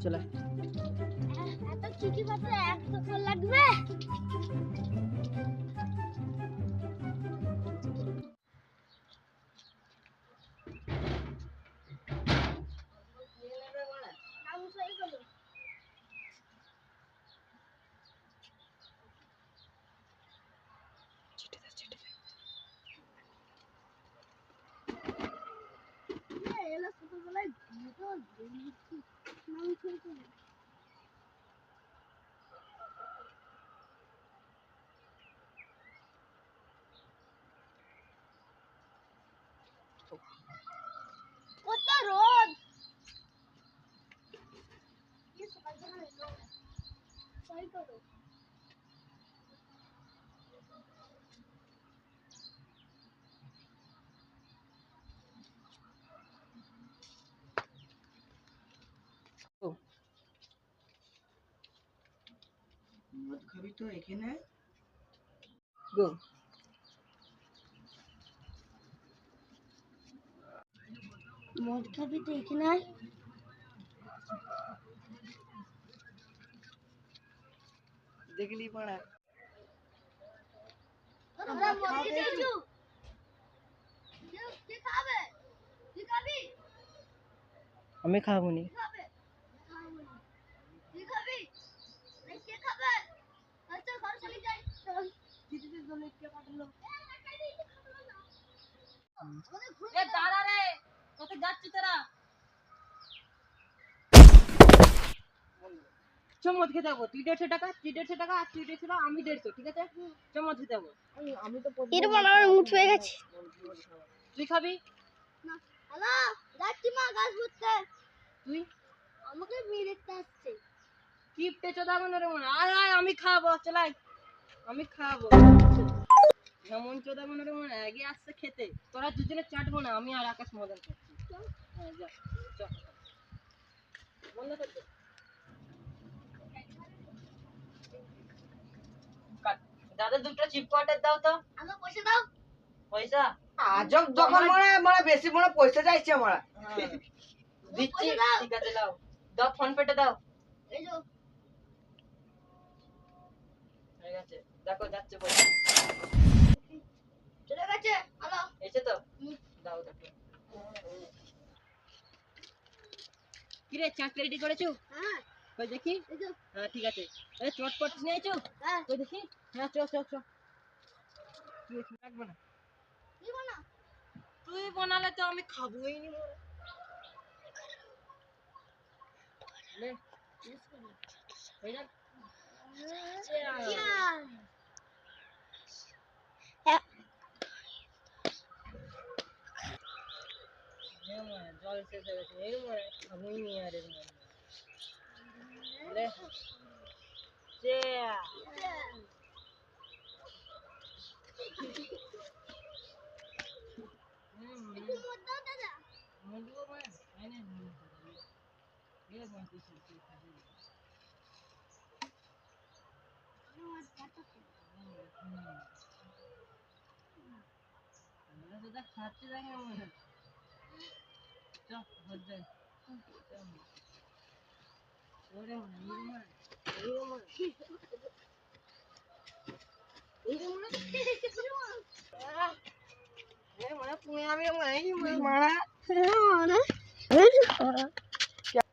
চলে এত চিঠি পত্র এক দোকান লাগবে কত রোদ মদ খাবি তো এখানে গো মদ খাবি তো এখানে আয় দেখলি পড়া আমি খাবো নি দাদা রে কোথায় যাচ্ছিস তোরা চমৎ খেতে যাবো তুই 150 টাকা তুই 150 টাকা আর তুই 150 টাকা আমি 150 ঠিক আছে চমৎ খেতে যাবো আমি তো এরকম আমার মুঠ হয়ে গেছে তুই খাবি হ্যালো যাচ্ছি মা গাছ বুঝতে তুই আমাকে মেয়ে দেখতে আসছে কিপটে চোদা মনে রে মনে আয় আয় আমি খাবো চলাই আমি খাবো এমন চোদা মনে রে মনে আগে আসছে খেতে তোরা দুজনে চাটবো না আমি আর আকাশ মদন খাচ্ছি হ্যাঁ যা চল বন্ধ কর দে দাদা দুটো চিপ কোয়ার্টার দাও তো আমাকে পয়সা দাও পয়সা আজব যখন মানে বেশি মনে পয়সা চাইছে আমরা দিচ্ছি ঠিক আছে দাও দাও ফোন পেতে দাও এই যে হয়ে গেছে দেখো যাচ্ছে পয়সা চলে গেছে হ্যালো এসে তো দাও দেখো কি রে চাট রেডি করেছো হ্যাঁ কই দেখি এই যে হ্যাঁ ঠিক আছে এই চটপট নিয়েছো হ্যাঁ কই দেখি হ্যাঁ চল চল চল তুই রাখবো না কি বানা তুই বানালে তো আমি খাবোই নি লে এই না জল শেষ হয়ে গেছে এই মনে খাবোই নি আর এর মনে লে খাচ্ছে দেখে মনে চল ভর যাই ওরে মনে এই মনে তুমি আমি মারা হ্যাঁ